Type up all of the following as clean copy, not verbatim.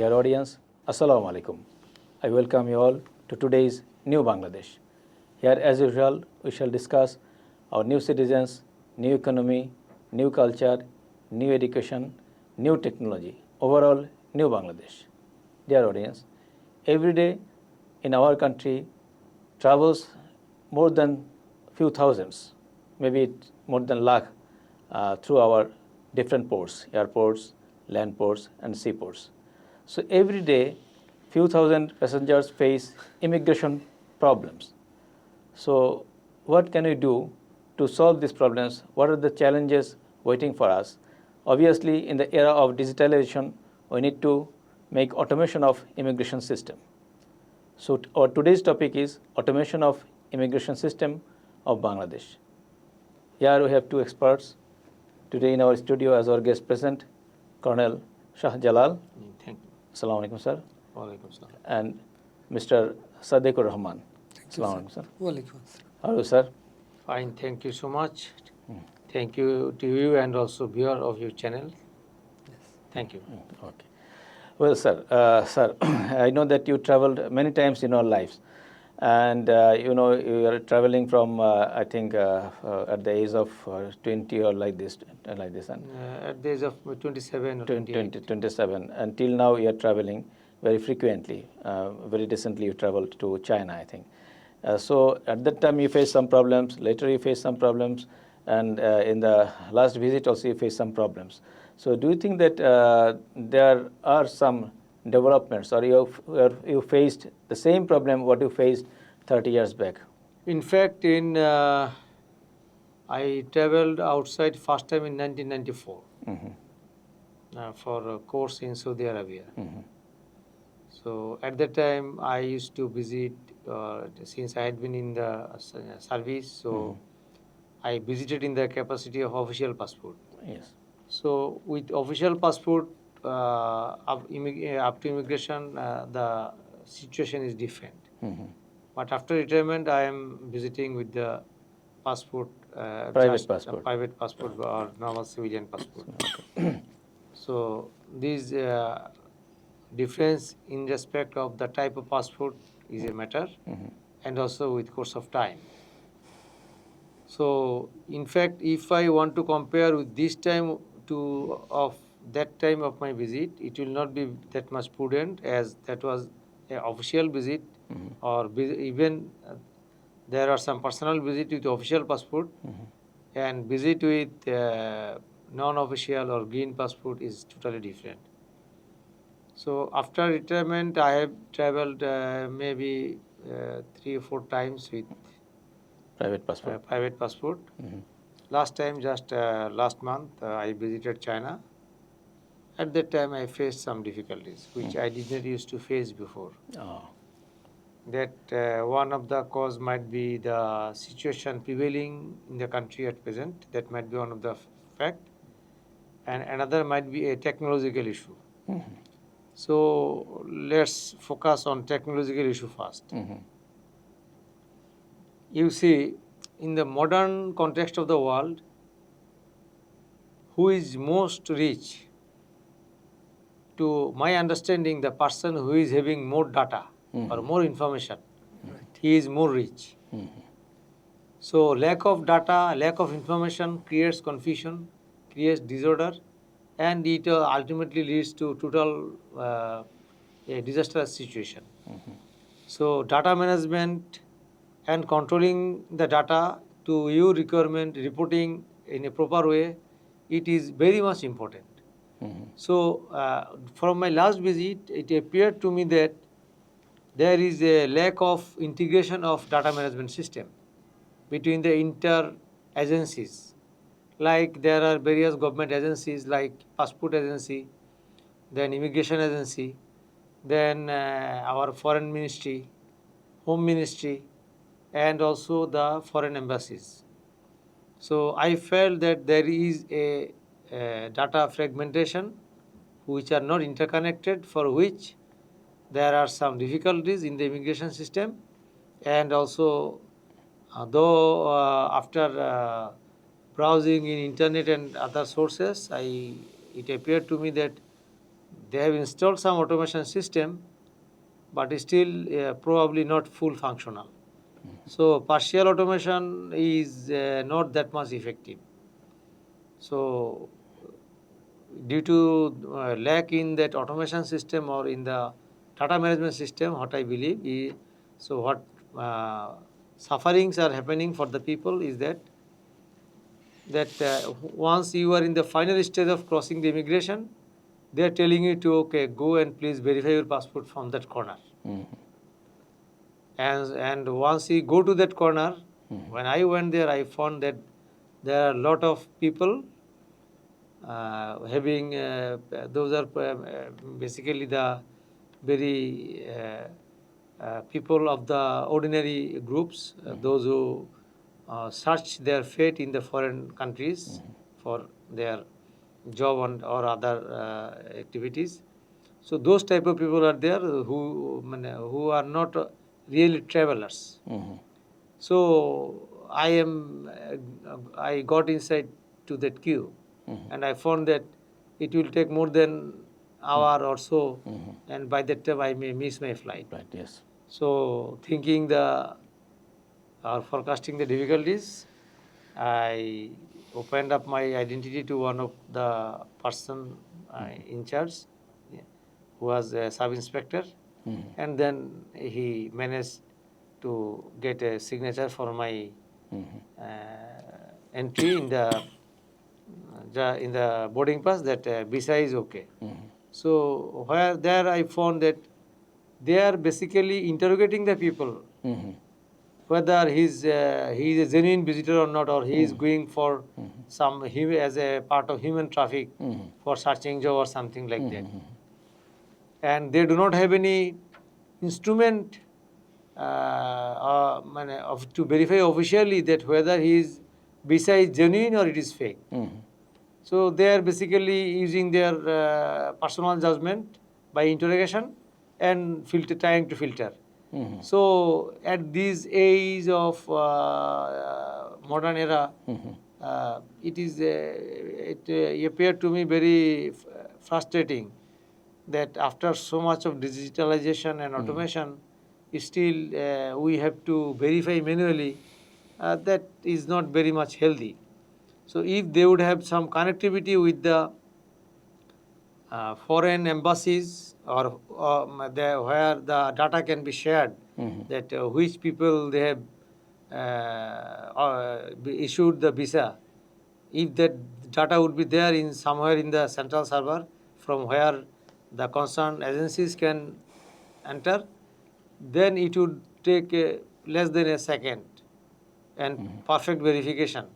Dear audience, Assalamu alaikum. I welcome you all to today's New Bangladesh. Here, as usual, we shall discuss our new citizens, new economy, new culture, new education, new technology, overall, New Bangladesh. Dear audience, every day in our country travels more than few thousands, maybe more than lakh through our different ports, airports, land ports, and seaports. So every day, few thousand passengers face immigration problems. So what can we do to solve these problems? What are the challenges waiting for us? Obviously, in the era of digitalization, we need to make automation of immigration system. So our today's topic is automation of immigration system of Bangladesh. Here we have two experts today in our studio as our guest present, Colonel Shahjalal. Thank you. Assalamu alaikum, sir. Walaikum salam. And Mr. Sadekur Rahman. Assalamu alaikum, sir. Walaikum. How are you, sir? Fine, thank you so much. Thank you to you and also viewer of your channel. Thank you. Okay. Well, sir, I know that you traveled many times in your lives. And, you are traveling from, I think, at the age of 20 or like this. And At the age of 27 or 28. 27. Until now, you are traveling very frequently. Very recently, you traveled to China, I think. So at that time, you faced some problems. Later, you faced some problems. And in the last visit, also, you faced some problems. So do you think that there are some developments, or you faced the same problem what you faced 30 years back? In fact, I traveled outside first time in 1994 for a course in Saudi Arabia. So at that time, I used to visit, since I had been in the service, so I visited in the capacity of official passport. Yes. So with official passport, up to immigration, the situation is different. But after retirement, I am visiting with the passport, Private passport. Private passport or normal civilian passport. So this difference in respect of the type of passport is a matter, and also with course of time. So in fact, if I want to compare with this time to of that time of my visit, it will not be that much prudent, as that was an official visit, or even there are some personal visit with official passport, and visit with non-official or green passport is totally different. So after retirement, I have traveled maybe 3 or 4 times with Private passport. Private passport. Last time, just last month, I visited China. At that time, I faced some difficulties, which I did not used to face before. That one of the cause might be the situation prevailing in the country at present. That might be one of the fact. And another might be a technological issue. So let's focus on technological issue first. You see, in the modern context of the world, who is most rich? To my understanding, the person who is having more data or more information, he is more rich. So lack of data, lack of information creates confusion, creates disorder, and it ultimately leads to total a disastrous situation. So data management and controlling the data to your requirement, reporting in a proper way, it is very much important. So from my last visit, it appeared to me that there is a lack of integration of data management system between the inter-agencies. Like there are various government agencies like Passport Agency, then Immigration Agency, then our Foreign Ministry, Home Ministry, and also the foreign embassies. So I felt that there is a data fragmentation which are not interconnected, for which there are some difficulties in the immigration system. And also, though after browsing in internet and other sources, it appeared to me that they have installed some automation system, but it's still probably not full functional. So partial automation is not that much effective. So due to lack in that automation system or in the data management system, what I believe is, so what sufferings are happening for the people is that once you are in the final stage of crossing the immigration, they are telling you to, okay, go and please verify your passport from that corner. And once you go to that corner, when I went there, I found that there are a lot of people having, those are basically the very people of the ordinary groups, those who search their fate in the foreign countries for their job or other activities. So those type of people are there who are not really travelers. So I got inside to that queue, and I found that it will take more than hour or so, and by that time I may miss my flight. Right, yes. So thinking or forecasting the difficulties, I opened up my identity to one of the person in charge, who was a sub-inspector, and then he managed to get a signature for my entry in the boarding pass that visa is okay. So where there I found that they are basically interrogating the people whether he is a genuine visitor or not, or he is going for as a part of human traffic for searching job or something like that. And they do not have any instrument to verify officially that whether his visa is genuine or it is fake. So they are basically using their personal judgment by interrogation and trying to filter. So at this age of modern era, it appeared to me very frustrating that after so much of digitalization and automation, still we have to verify manually. That is not very much healthy. So if they would have some connectivity with the foreign embassies or where the data can be shared, that which people they have issued the visa, if that data would be there in somewhere in the central server from where the concerned agencies can enter, then it would take less than a second and perfect verification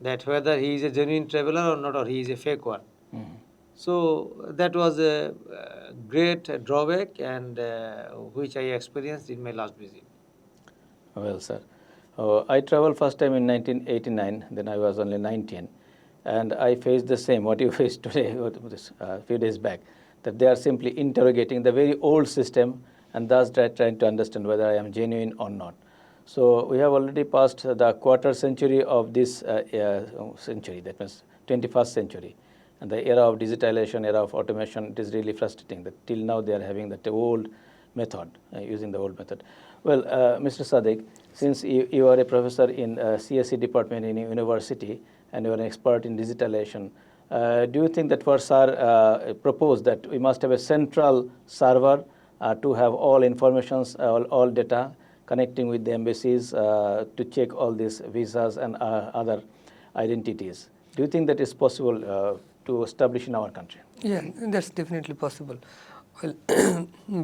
that whether he is a genuine traveler or not, or he is a fake one. So that was a great drawback, and which I experienced in my last visit. Well, sir, I traveled first time in 1989. Then I was only 19, and I faced the same what you faced today, a few days back, that they are simply interrogating the very old system, and thus trying to understand whether I am genuine or not. So we have already passed the quarter century of this century, that means 21st century. And the era of digitalization, era of automation, it is really frustrating that till now they are having that old method, using the old method. Well, Mr. Sadik, since you are a professor in CSE department in a university and you are an expert in digitalization, do you think that was proposed that we must have a central server to have all informations, all data connecting with the embassies to check all these visas and other identities? Do you think that is possible to establish in our country? Yeah, that's definitely possible. Well,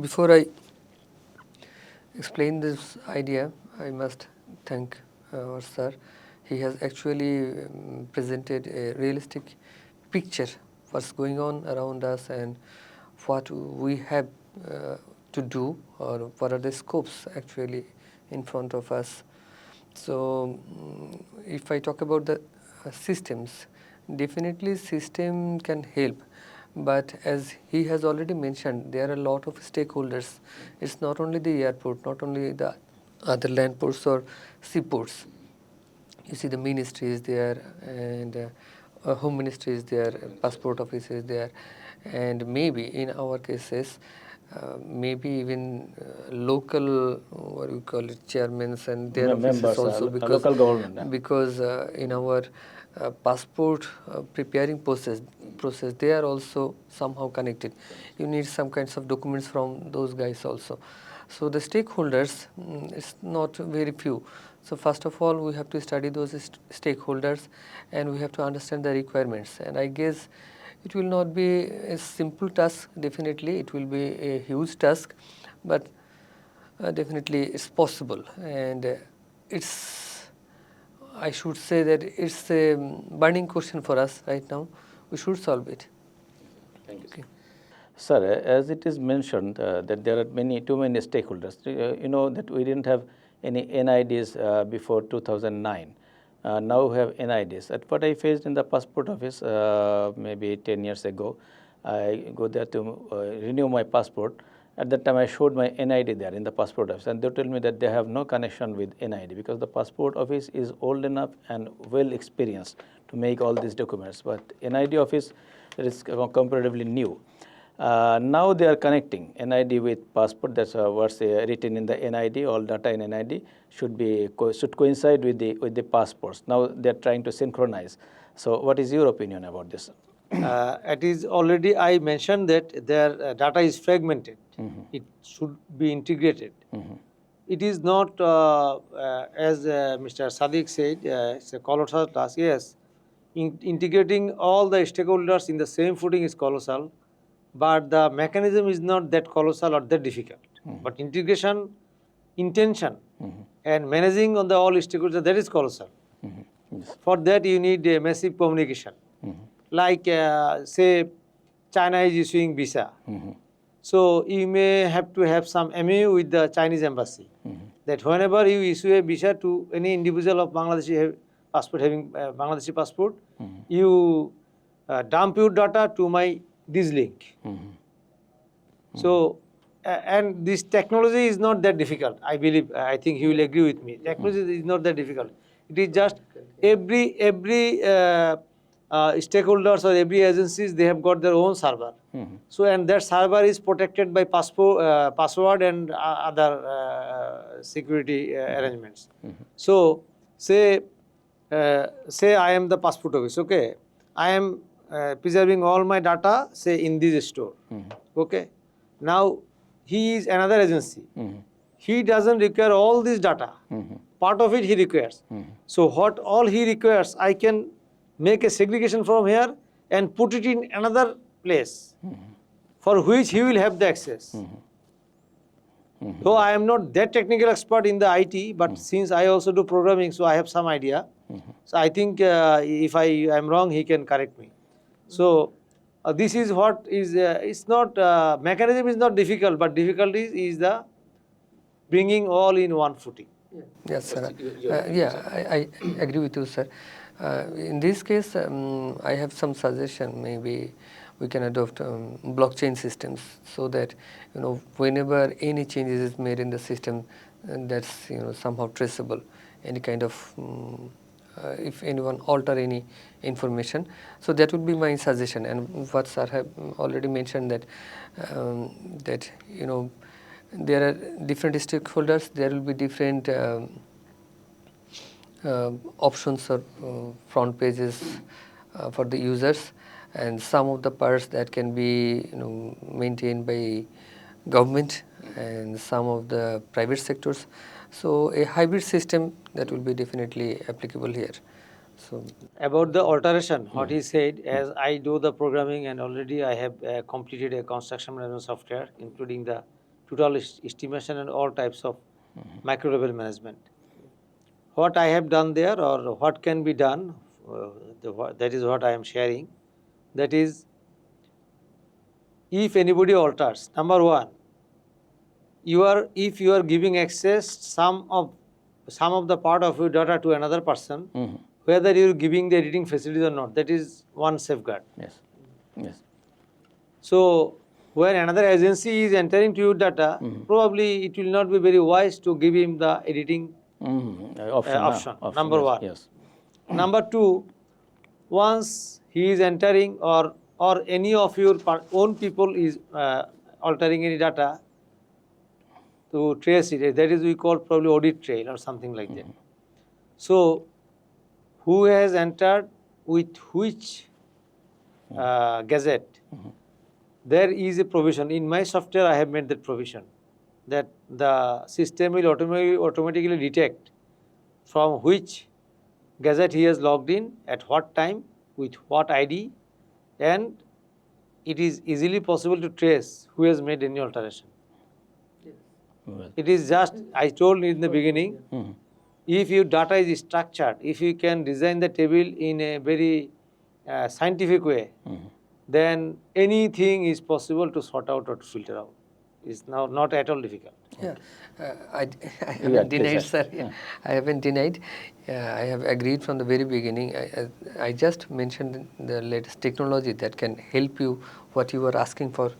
before I explain this idea, I must thank our sir. He has actually presented a realistic picture what's going on around us and what we have to do, or what are the scopes actually in front of us. So if I talk about the systems, definitely system can help, but as he has already mentioned, there are a lot of stakeholders. It's not only the airport, not only the other land ports or seaports. You see the ministry is there, and Home Ministry is there, Passport Office is there, and maybe in our cases, maybe even local, what we call it, chairmen and their offices Members, also, because local government. because in our passport preparing process, they are also somehow connected. You need some kinds of documents from those guys also. So the stakeholders, it's not very few. So first of all, we have to study those stakeholders, and we have to understand the requirements. And I guess it will not be a simple task. Definitely, it will be a huge task, but definitely it's possible. And I should say that it's a burning question for us right now. We should solve it. Thank you. Okay. Sir, as it is mentioned that there are too many stakeholders. You know that we didn't have any NIDs before 2009. Now we have NIDs. That's what I faced in the passport office maybe 10 years ago. I go there to renew my passport. At that time, I showed my NID there in the passport office, and they told me that they have no connection with NID because the passport office is old enough and well experienced to make all these documents. But NID office is comparatively new. Now they are connecting NID with passport. That's what's written in the NID. All data in NID should coincide with the passports. Now they are trying to synchronize. So, what is your opinion about this? It is already I mentioned that their data is fragmented. It should be integrated. It is not as Mr. Sadiq said, it's a colossal task. Yes, integrating all the stakeholders in the same footing is colossal, but the mechanism is not that colossal or that difficult. But integration, intention, and managing on the all stakeholders, that is colossal. Yes. For that you need a massive communication. Like say China is issuing visa. So you may have to have some MOU with the Chinese embassy that whenever you issue a visa to any individual of Bangladeshi passport having Bangladeshi passport, you dump your data to this link. So and this technology is not that difficult. I believe, I think he will agree with me. Technology is not that difficult. It is just every stakeholders or every agencies, they have got their own server. So and that server is protected by password and other security arrangements. So say I am the passport office. Okay, I am preserving all my data, say in this store. Okay, now he is another agency. He doesn't require all this data. Part of it he requires. So what all he requires, I can make a segregation from here and put it in another place for which he will have the access. Though I am not that technical expert in the IT, but since I also do programming, so I have some idea. So I think if I am wrong, he can correct me. So this is what is, it's not, mechanism is not difficult, but difficulty is the bringing all in one footing. Yes, sir. I agree with you, sir. In this case, I have some suggestion. Maybe we can adopt blockchain systems so that whenever any changes is made in the system, that's somehow traceable. Any kind of if anyone alter any information, so that would be my suggestion. And what sir have already mentioned that there are different stakeholders. There will be different options or front pages for the users, and some of the parts that can be maintained by government and some of the private sectors. So a hybrid system that will be definitely applicable here. So about the alteration, what he said, as I do the programming and already I have completed a construction management software, including the total estimation and all types of micro level management. What I have done there or what can be done, that is what I am sharing. That is, if anybody alters, number one, if you are giving access some of the part of your data to another person, whether you are giving the editing facilities or not, that is one safeguard. Yes. Yes. So when another agency is entering to your data, probably it will not be very wise to give him the editing option. Number one. Yes. Number two, once he is entering or any of your own people is altering any data to trace it, that is we call probably audit trail or something like that. So who has entered with which gazette, there is a provision. In my software I have made that provision that the system will automatically detect from which gazette he has logged in, at what time, with what ID, and it is easily possible to trace who has made any alteration. Well, It is just, I told you in the beginning, if your data is structured, if you can design the table in a very scientific way, then anything is possible to sort out or to filter out. It's now not at all difficult. Yeah, I haven't please, denied, sir. sir. Yeah. I haven't denied. I have agreed from the very beginning. I just mentioned the latest technology that can help you what you were asking for.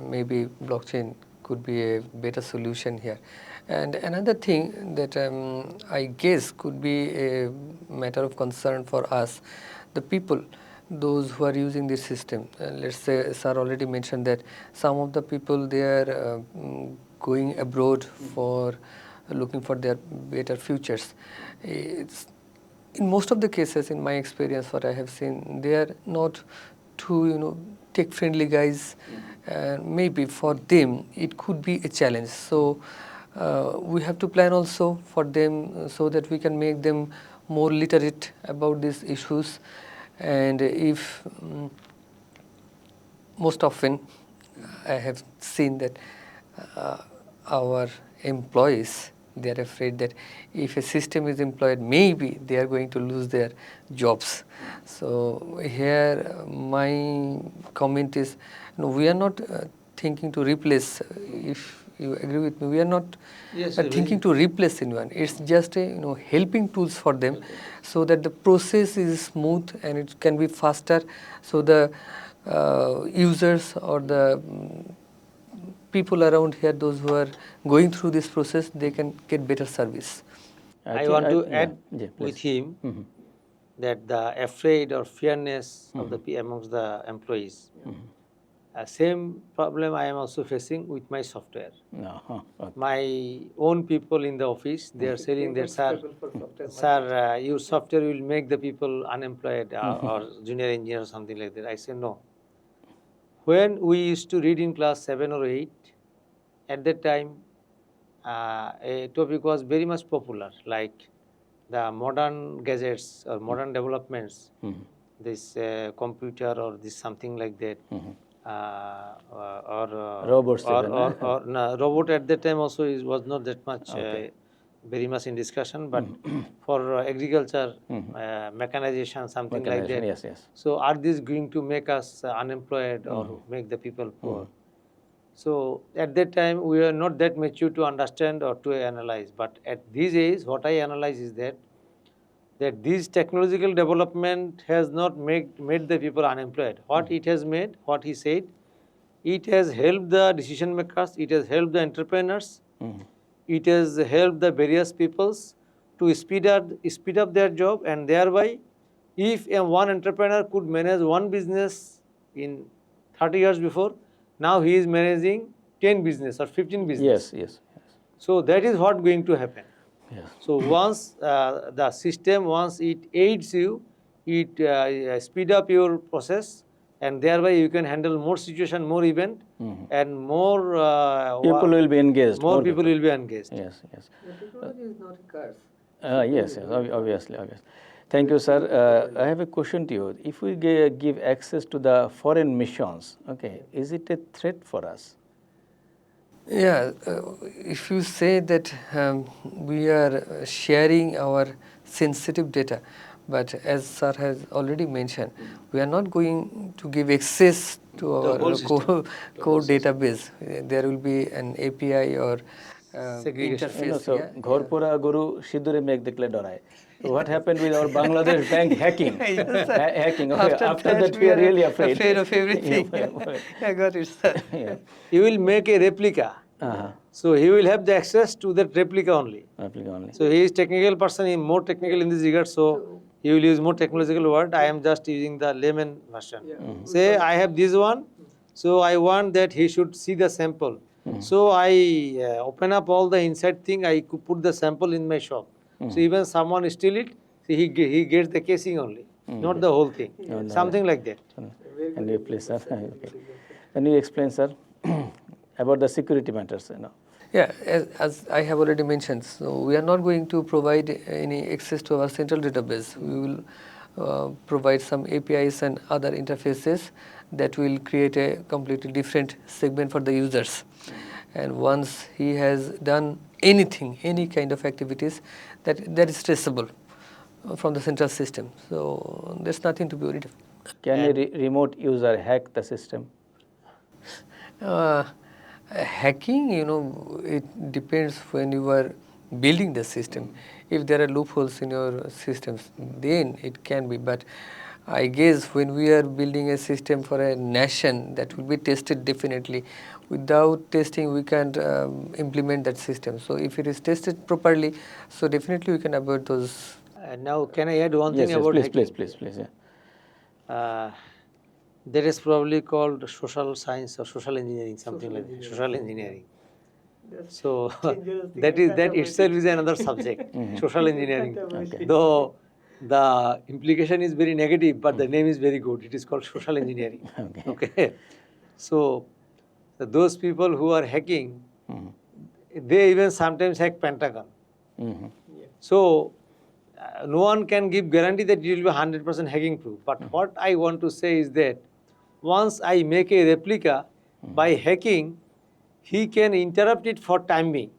Maybe blockchain could be a better solution here. And another thing that I guess could be a matter of concern for us, the people, those who are using this system. Let's say sir already mentioned that some of the people, they are going abroad for looking for their better futures. It's, in most of the cases, in my experience, what I have seen, they are not too tech friendly guys. Maybe for them it could be a challenge. So we have to plan also for them so that we can make them more literate about these issues. And if most often I have seen that our employees, they are afraid that if a system is employed, maybe they are going to lose their jobs. So here my comment is, we are not thinking to replace, if you agree with me, we are not thinking to replace anyone. It's just a helping tools for them, so that the process is smooth and it can be faster, so the users or the people around here, those who are going through this process, they can get better service. I want to add with him that the afraid or fearness of the amongst the employees. Same problem I am also facing with my software. My own people in the office, they are saying that, sir, your software will make the people unemployed or junior engineer or something like that. I say no. When we used to read in class 7 or 8, at that time, a topic was very much popular, like the modern gadgets or modern developments, this computer or this something like that, robots, no, robot at that time also was not that much very much in discussion, but for agriculture, mechanization, something like that. Yes, yes. So are these going to make us unemployed or make the people poor? So at that time we were not that mature to understand or to analyze. But at these age, what I analyze is that this technological development has not made the people unemployed. What it has made, what he said, it has helped the decision makers, it has helped the entrepreneurs, it has helped the various peoples to speed up their job, and thereby, if one entrepreneur could manage one business in 30 years before, now he is managing 10 business or 15 business. Yes. So that is what going to happen. Yes. So once the system, once it aids you, it speed up your process, and thereby you can handle more situation, more event, and more people will be engaged. More people will be engaged. Yes. The technology is not a curse. Yes, obviously. Thank you, sir. I have a question to you. If we give access to the foreign missions, is it a threat for us? Yeah, if you say that we are sharing our sensitive data, but as sir has already mentioned, we are not going to give access to our core database. There will be an API or interface. So, Ghorpura Guru Shidure make the dorai. What happened with our Bangladesh bank hacking? Hacking. After that, we are really afraid. Afraid of everything. I got it, sir. He will make a replica. So he will have the access to that replica only. So he is technical person, he is more technical in this regard. So he will use more technological word. I am just using the layman version. Say I have this one, so I want that he should see the sample. So I open up all the inside thing. I could put the sample in my shop. So even someone steal it, so he gets the casing only, not the whole thing. Something like that. Can you please, sir? Okay. Can you explain, sir, about the security matters? Yeah, as I have already mentioned, so we are not going to provide any access to our central database. We will provide some APIs and other interfaces that will create a completely different segment for the users. And once he has done anything, any kind of activities, that is traceable from the central system. So there's nothing to be worried about. Can a remote user hack the system? Hacking, it depends when you are building the system. If there are loopholes in your systems, then it can be. But I guess when we are building a system for a nation, that will be tested definitely. Without testing, we can't implement that system. So if it is tested properly, so definitely we can avoid those. Now, can I add one thing Yes, about please, hacking? please. Yeah. That is probably called social science or social engineering, something like that. Social engineering. So that itself is another subject, social engineering. Okay. Though the implication is very negative, but the name is very good. It is called social engineering. Okay. So those people who are hacking, they even sometimes hack Pentagon. So no one can give guarantee that you will be 100% hacking proof. But what I want to say is that once I make a replica, by hacking, he can interrupt it for time being.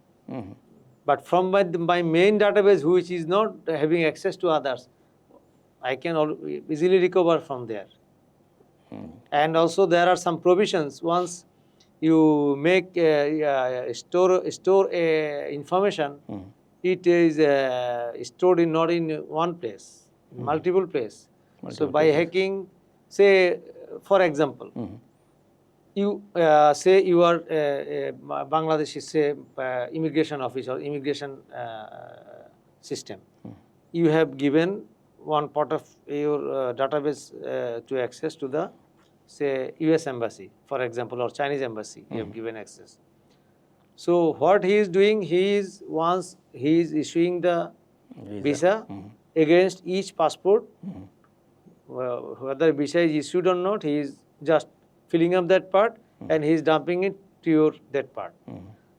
But from my main database, which is not having access to others, I can easily recover from there. And also there are some provisions. Once you make store information, it is stored not in one place, in multiple places. So by hacking, say for example, you say you are Bangladesh is say immigration office or immigration system. You have given one part of your database to access to the say US embassy, for example, or Chinese embassy. You have given access. So what he is doing, once he is issuing the visa against each passport, whether visa is issued or not, he is just filling up that part and he is dumping it to that part.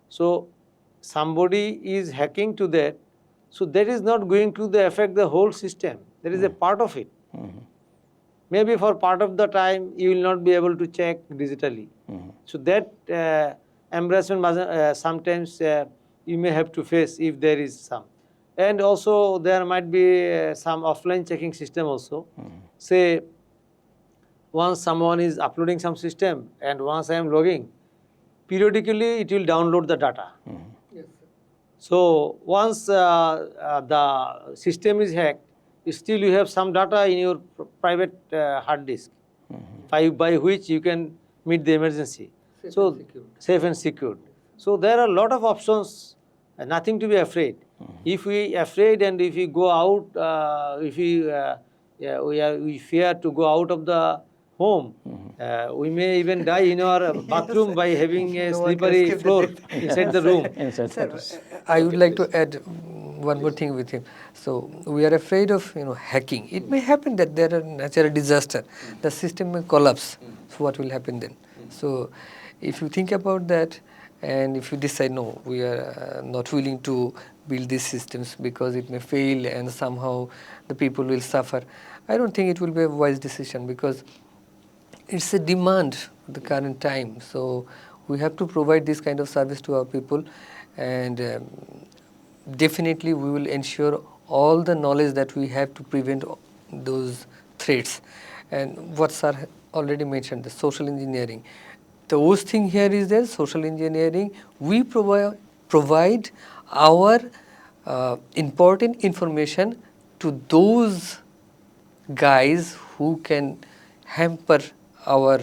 So somebody is hacking to that, so that is not going to affect the whole system. There is a part of it. Maybe for part of the time you will not be able to check digitally. So that embarrassment sometimes you may have to face if there is some. And also there might be some offline checking system also. Say once someone is uploading some system and once I am logging, periodically it will download the data. So once the system is hacked, still you have some data in your private hard disk, by which you can meet the emergency. Safe and secured. So there are a lot of options, nothing to be afraid. If we afraid and if we go out, if we fear to go out of the home, we may even die in our bathroom by having a slippery floor inside the room. Sir, I would like to add one more thing with him. So we are afraid of hacking. It may happen that there are natural disaster. The system may collapse. So what will happen then? So if you think about that and if you decide no, we are not willing to build these systems because it may fail and somehow the people will suffer, I don't think it will be a wise decision because it's a demand at the current time. So we have to provide this kind of service to our people and definitely we will ensure all the knowledge that we have to prevent those threats. And what sir already mentioned, the social engineering. The worst thing here is that social engineering, we provide our important information to those guys who can hamper our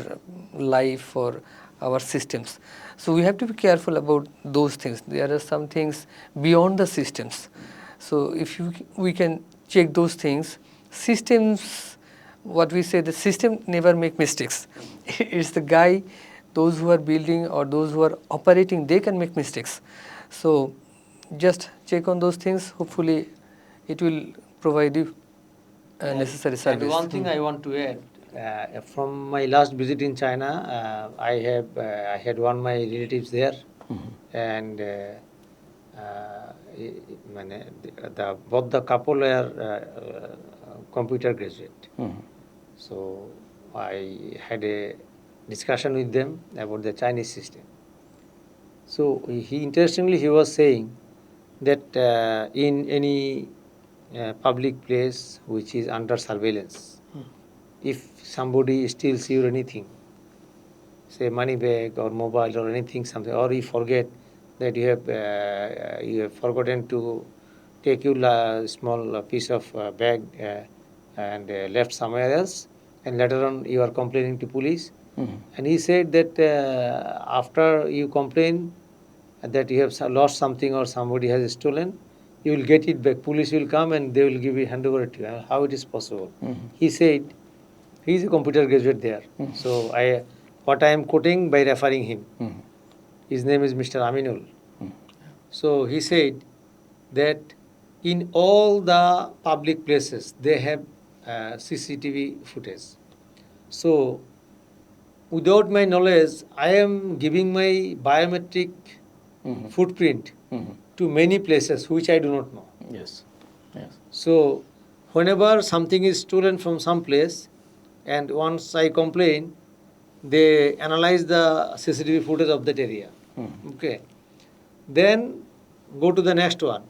life or our systems. So we have to be careful about those things. There are some things beyond the systems. So if we can check those things, systems, what we say, the system never make mistakes. It's the guy, those who are building or those who are operating, they can make mistakes. So just check on those things. Hopefully it will provide you necessary service. And one thing I want to add, from my last visit in China, I had one of my relatives there, and both the couple were computer graduate. So I had a discussion with them about the Chinese system. So interestingly he was saying that in any public place which is under surveillance, if somebody steals you anything, say money bag or mobile or anything, something, or you forget that you have forgotten to take your small piece of bag and left somewhere else, and later on you are complaining to police. And he said that after you complain that you have lost something or somebody has stolen, you will get it back. Police will come and they will give you, hand over to you. How it is possible? He said, he is a computer graduate there. So what I am quoting by referring him. His name is Mr. Aminul. So he said that in all the public places they have CCTV footage. So without my knowledge, I am giving my biometric footprint to many places which I do not know. Yes. Yes. So whenever something is stolen from some place, and once I complain, they analyze the CCTV footage of that area. Okay. Then go to the next one,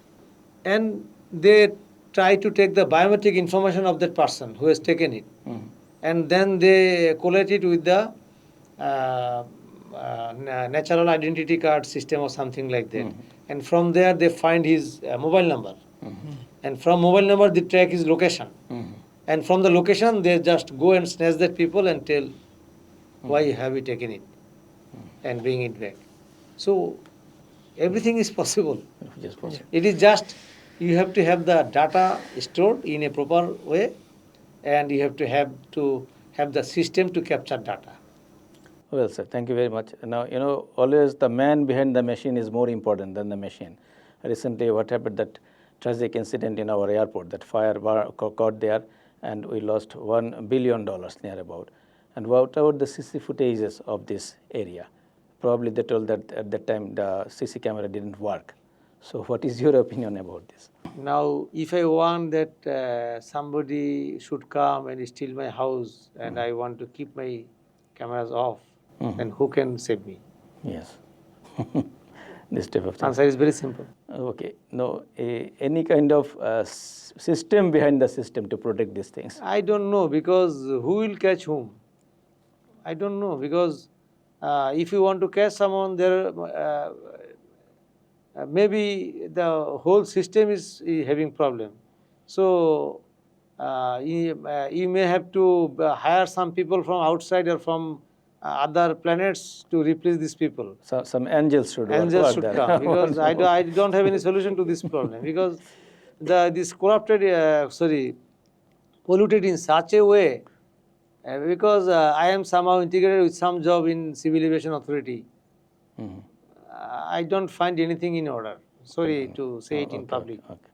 and they try to take the biometric information of that person who has taken it, and then they collate it with the natural identity card system or something like that. And from there they find his mobile number. And from mobile number they track his location. And from the location they just go and snatch that people and tell why have you taken it and bring it back. So everything is possible. Yes, possible. It is just you have to have the data stored in a proper way, and you have to have the system to capture data. Well, sir, thank you very much. Now, always the man behind the machine is more important than the machine. Recently, what happened, that tragic incident in our airport, that fire caught there, and we lost $1 billion near about. And what about the CC footages of this area? Probably they told that at that time the CC camera didn't work. So what is your opinion about this? Now, if I want that somebody should come and steal my house, and I want to keep my cameras off, then who can save me? Yes. This type of thing. Answer is very simple. Okay. No, any kind of system behind the system to protect these things? I don't know, because who will catch whom? I don't know, because if you want to catch someone, there maybe the whole system is having problem. So you may have to hire some people from outside or from other planets to replace these people. So, some angels should Angels should there. come, because I don't have any solution to this problem, because this corrupted, polluted in such a way, because I am somehow integrated with some job in Civil Aviation Authority. I don't find anything in order. Sorry to say it in public. Okay.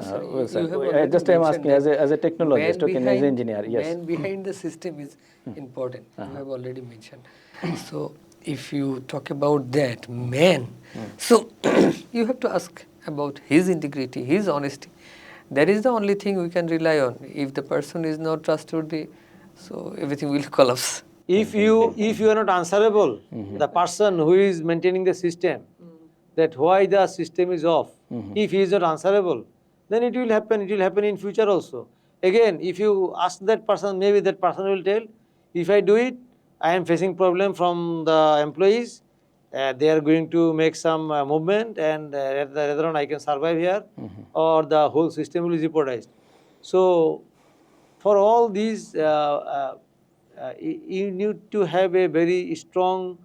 So Well, just I'm asking as a technologist, okay, as an engineer, yes. Man behind the system is important. You have already mentioned. So if you talk about that man, so you have to ask about his integrity, his honesty. That is the only thing we can rely on. If the person is not trustworthy, so everything will collapse. If you are not answerable, the person who is maintaining the system, that why the system is off, if he is not answerable, then it will happen. It will happen in future also. Again, if you ask that person, maybe that person will tell, if I do it, I am facing problem from the employees. They are going to make some movement, and rather on I can survive here, or the whole system will be jeopardized. So for all these, you need to have a very strong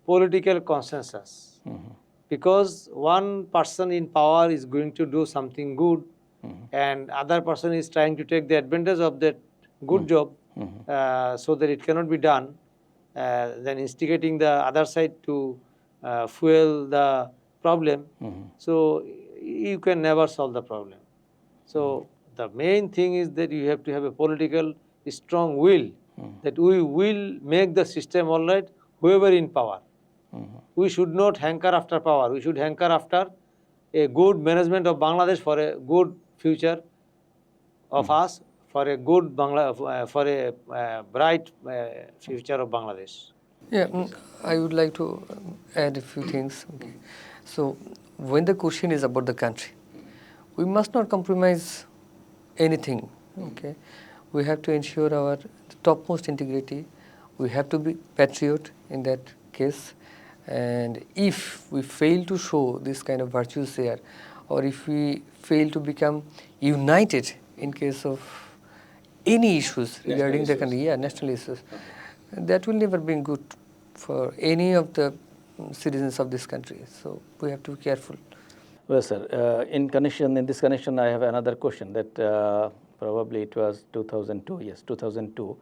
political consensus, because one person in power is going to do something good, and other person is trying to take the advantage of that good job so that it cannot be done, then instigating the other side to fuel the problem, so you can never solve the problem. So the main thing is that you have to have a political strong will that we will make the system all right, whoever in power. We should not hanker after power. We should hanker after a good management of Bangladesh for a good future of us, for a good for a bright future of Bangladesh. Yeah, I would like to add a few things. Okay. So, when the question is about the country, we must not compromise anything. Okay, we have to ensure our topmost integrity. We have to be patriot in that case, and if we fail to show this kind of virtues there, or if we fail to become united in case of any issues regarding the country, national issues, that will never be good for any of the citizens of this country. So we have to be careful. Well, sir, in this connection, I have another question that probably it was 2002. Yes, 2002.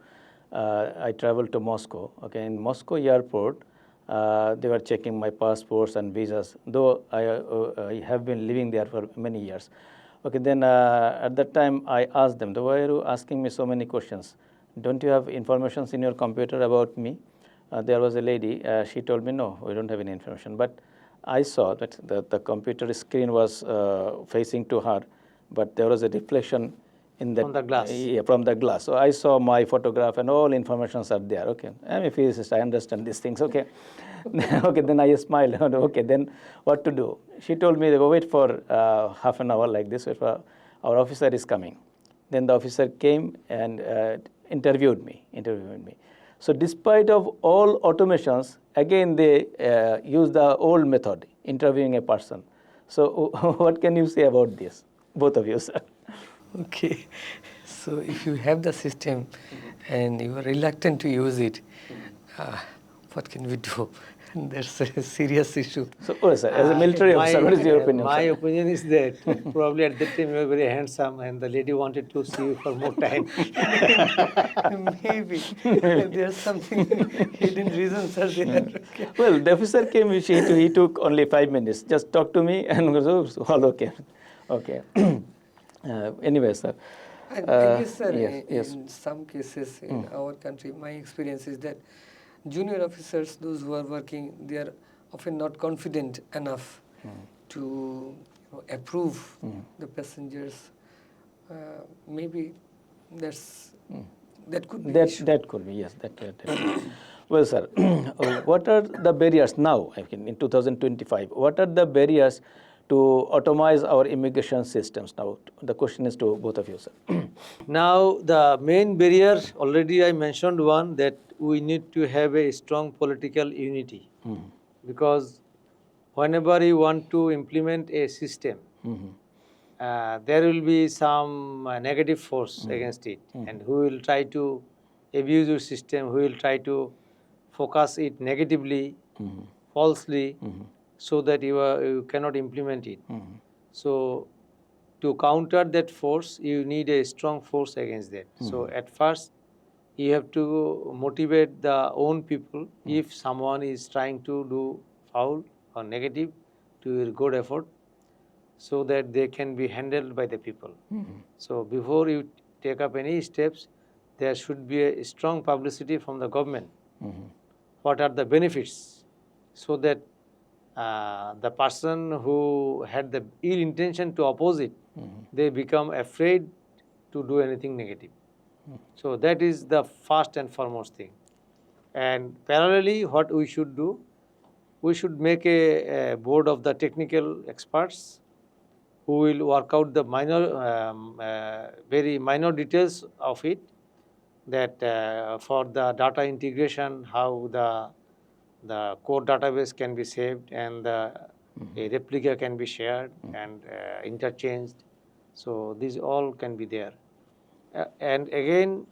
I traveled to Moscow. Okay, in Moscow airport, they were checking my passports and visas. Though I have been living there for many years. Okay, then at that time I asked them, why are you asking me so many questions? Don't you have information in your computer about me? There was a lady, she told me, no, we don't have any information. But I saw that the computer screen was facing to her, but there was a reflection in that. From the glass. Yeah, from the glass. So I saw my photograph and all informations are there. Okay, I'm a physicist, I understand these things. Okay. Okay, then I smiled. Okay, then what to do? She told me, wait for half an hour like this, wait for our officer is coming. Then the officer came and interviewed me. So despite of all automations, again they use the old method, interviewing a person. So what can you say about this, both of you, sir? Okay, so if you have the system and you are reluctant to use it, what can we do? That's a serious issue. So, sir, as a military officer, what is your opinion? My sir? opinion is that probably at that time you were very handsome and the lady wanted to see you for more time. Maybe there's something hidden reasons are there. Okay. Well, the officer came, he took only 5 minutes, just talked to me and was all okay. Okay. Anyway, sir. I guess, sir, yes. in some cases in our country, my experience is that junior officers, those who are working, they are often not confident enough to approve the passengers. Maybe that could be That could be, yes. That Well, sir, what are the barriers now, in 2025? What are the barriers to automize our immigration systems now? The question is to both of you, sir. Now, the main barrier, already I mentioned one, that we need to have a strong political unity. Because whenever you want to implement a system, there will be some negative force against it, and who will try to abuse your system, who will try to focus it negatively, falsely, so that you cannot implement it. So, to counter that force, you need a strong force against that. So, at first, you have to motivate the own people. If someone is trying to do foul or negative to your good effort, so that they can be handled by the people. So before you take up any steps, there should be a strong publicity from the government. What are the benefits? So that the person who had the ill intention to oppose it, they become afraid to do anything negative. So that is the first and foremost thing. And parallelly, what we should do, we should make a board of the technical experts who will work out the very minor details of it, that for the data integration, how the core database can be saved and a replica can be shared and interchanged. So these all can be there. And again,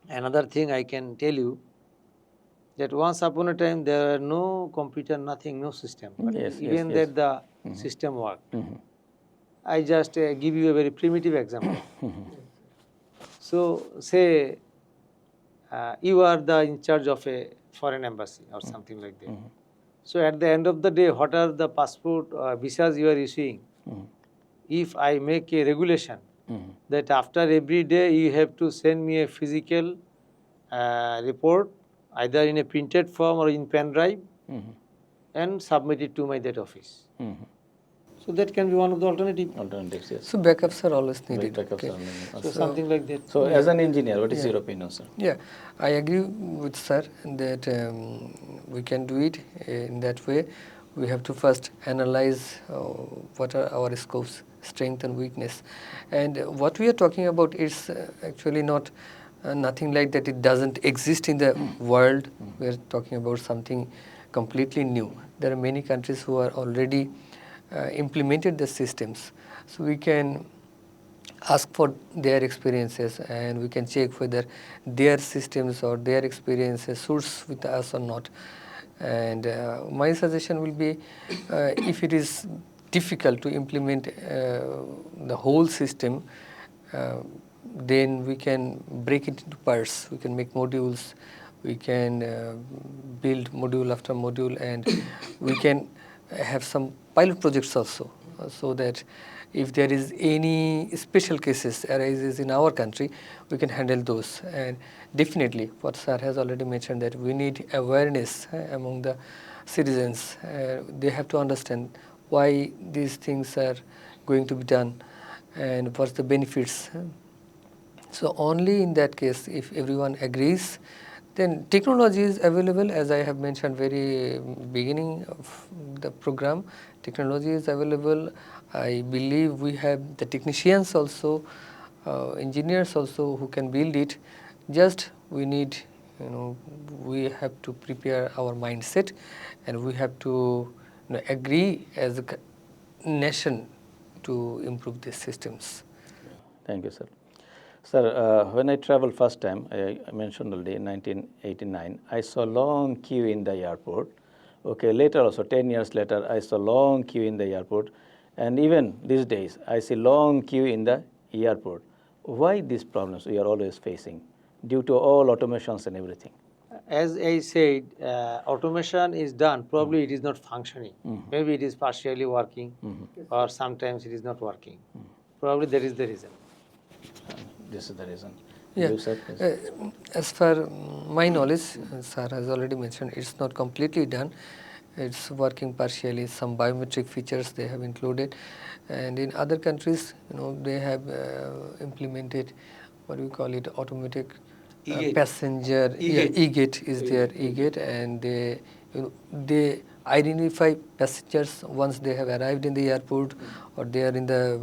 another thing I can tell you, that once upon a time there were no computer, nothing, no system. But Yes, even yes. that the system worked. I just give you a very primitive example. So say you are in charge of a foreign embassy or something like that. So at the end of the day, what are the passport visas you are issuing? If I make a regulation that after every day you have to send me a physical report, either in a printed form or in pen drive, and submit it to my that office. So that can be one of the Alternatives, yes. So backups are always needed. Backups Okay. are needed. So something like that. So as an engineer, what is your opinion, sir? Yeah, I agree with sir that we can do it in that way. We have to first analyze what are our scopes, strength and weakness. And what we are talking about is actually not nothing like that it doesn't exist in the world. We are talking about something completely new. There are many countries who are already implemented the systems. So we can ask for their experiences and we can check whether their systems or their experiences suits with us or not. And my suggestion will be if it is difficult to implement the whole system, then we can break it into parts. We can make modules, we can build module after module, and we can have some pilot projects also, so that if there is any special cases arises in our country, we can handle those. And definitely what sir has already mentioned, that we need awareness among the citizens. They have to understand why these things are going to be done and what's the benefits. So only in that case, if everyone agrees, then technology is available. As I have mentioned very beginning of the program, technology is available. I believe we have the technicians also, engineers also who can build it. Just we need, we have to prepare our mindset, and we have to agree as a nation to improve these systems. Thank you, sir. Sir, when I traveled first time, I mentioned already in 1989, I saw long queue in the airport. Okay, later also, 10 years later, I saw long queue in the airport. And even these days, I see long queue in the airport. Why these problems we are always facing due to all automations and everything? As I said, automation is done, probably it is not functioning. Maybe it is partially working, or sometimes it is not working. Probably that is the reason. This is the reason. Yeah. You said, yes. As far my knowledge, sir has already mentioned, it's not completely done. It's working partially. Some biometric features they have included, and in other countries, they have implemented what do we call it, automatic passenger. E-gate is there. E-gate, and they identify passengers once they have arrived in the airport or they are in the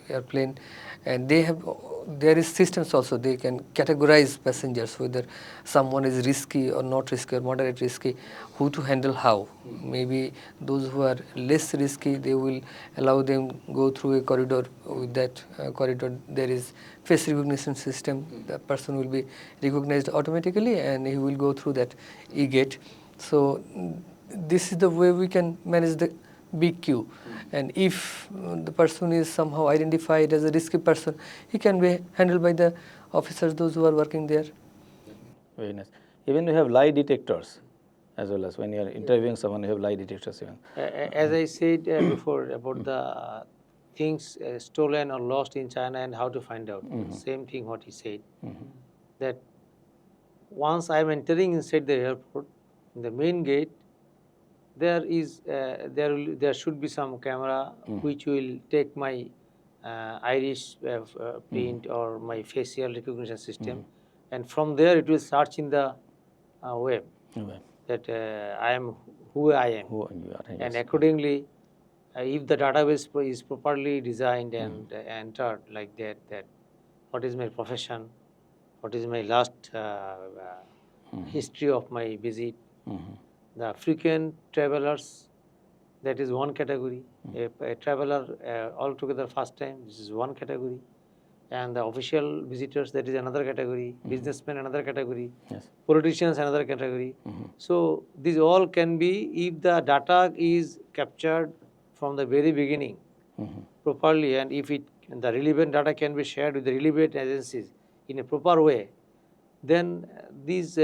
airplane, and there is systems also. They can categorize passengers whether someone is risky or not risky or moderate risky, who to handle how. Maybe those who are less risky, they will allow them go through a corridor. With that corridor there is face recognition system. The person will be recognized automatically and he will go through that e-gate. So this is the way we can manage the big queue. And if the person is somehow identified as a risky person, he can be handled by the officers, those who are working there. Very nice. Even we have lie detectors as well, as when you are interviewing someone, you have lie detectors even. As I said before about the things stolen or lost in China and how to find out. Same thing what he said. That once I am entering inside the airport, in the main gate, there should be some camera which will take my iris print or my facial recognition system, and from there it will search in the web that I am who I am. Who you are, And yes. accordingly, if the database is properly designed and entered like that what is my profession, what is my last history of my visit, the frequent travelers, that is one category. A traveler altogether first time, this is one category. And the official visitors, that is another category. Businessmen, another category. Yes. Politicians, another category. So these all can be, if the data is captured from the very beginning, properly, and if the relevant data can be shared with the relevant agencies in a proper way, then these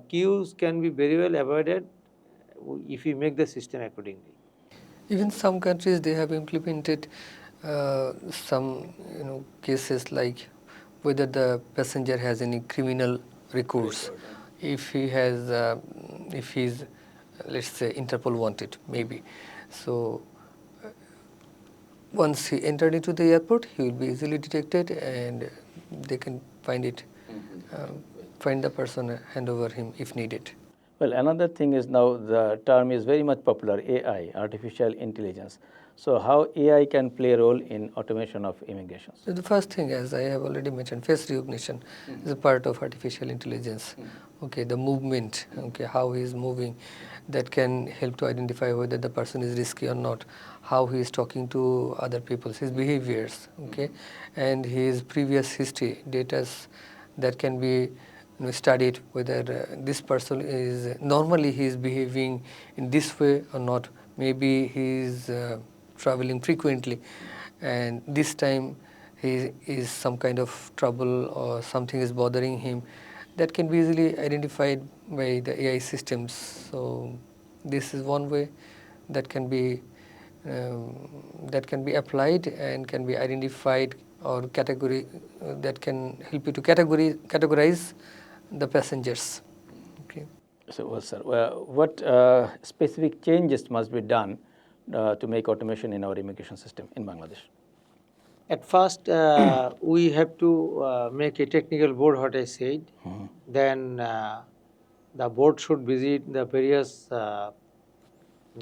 queues can be very well avoided if we make the system accordingly. Even some countries, they have implemented some cases like whether the passenger has any criminal recourse. If he has, if he's, let's say, Interpol wanted, maybe. So once he entered into the airport, he will be easily detected, and they can find it, find the person, hand over him if needed. Well, another thing is now the term is very much popular, AI, artificial intelligence. So how AI can play a role in automation of immigration? So the first thing, as I have already mentioned, face recognition is a part of artificial intelligence. Okay, the movement, okay, how he is moving, that can help to identify whether the person is risky or not, how he is talking to other people, his behaviors, okay, and his previous history, data that can be studied whether this person is normally he is behaving in this way or not. Maybe he is traveling frequently, and this time he is some kind of trouble or something is bothering him. That can be easily identified by the AI systems. So this is one way that can be applied and can be identified, or category that can help you to categorize the passengers. Okay. So, well, sir, what specific changes must be done to make automation in our immigration system in Bangladesh? At first, we have to make a technical board, what I said. Then the board should visit the various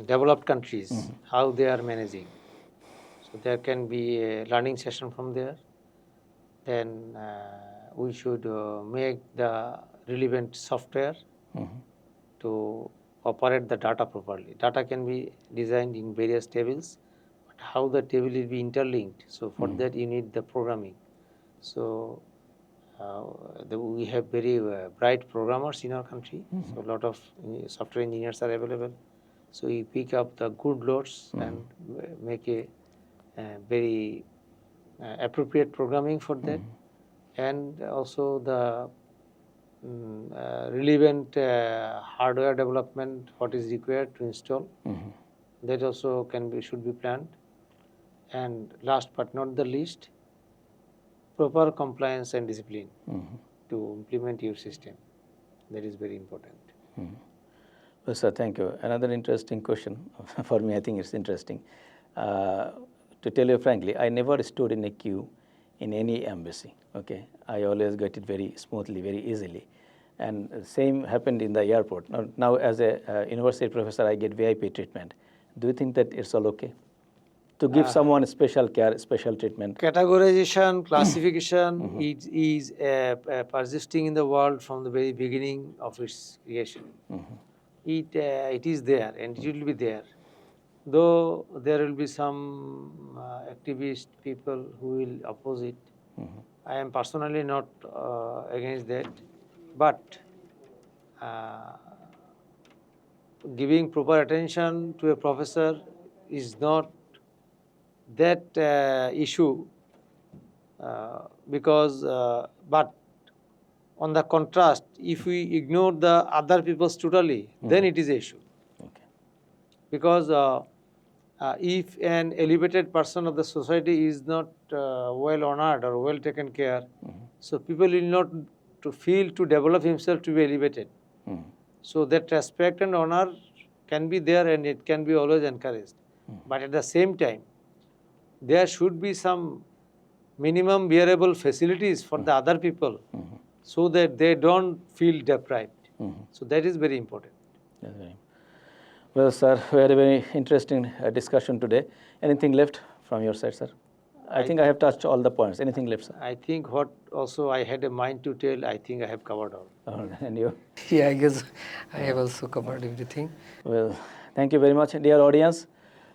developed countries, how they are managing. So there can be a learning session from there. Then we should make the relevant software to operate the data properly. Data can be designed in various tables, but how the table will be interlinked, so for that you need the programming. So we have very bright programmers in our country, so a lot of software engineers are available. So we pick up the good loads and make a very appropriate programming for that, and also the relevant hardware development, what is required to install, that also should be planned. And last but not the least, proper compliance and discipline to implement your system. That is very important. Well, sir, thank you. Another interesting question for me, I think it's interesting. To tell you frankly, I never stood in a queue in any embassy. Okay, I always got it very smoothly, very easily. And same happened in the airport. Now as a university professor, I get VIP treatment. Do you think that it's all okay? To give someone special care, special treatment? Categorization, classification is persisting in the world from the very beginning of its creation. It is there and it will be there. Though there will be some activist people who will oppose it. I am personally not against that, but giving proper attention to a professor is not that issue, because but on the contrast, if we ignore the other people's totally, then it is an issue. Okay. Because if an elevated person of the society is not well honored or well taken care, so people will not feel to develop himself to be elevated. So that respect and honor can be there and it can be always encouraged. But at the same time, there should be some minimum bearable facilities for the other people so that they don't feel deprived. So that is very important. That's very. Well, sir, we had a very interesting discussion today. Anything left from your side, sir? I think I have touched all the points. Anything left, sir? I think what also I had a mind to tell, I think I have covered all. And you? Yeah, I guess I have also covered everything. Well, thank you very much, dear audience.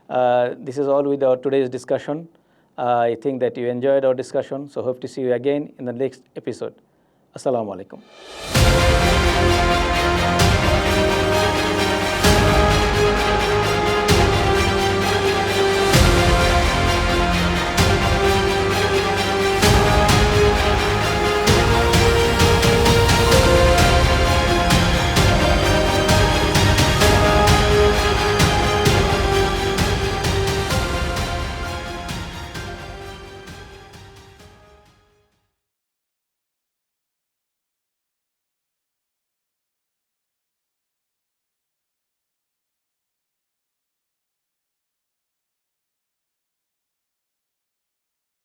This is all with our today's discussion. I think that you enjoyed our discussion, so hope to see you again in the next episode. Assalamu alaikum.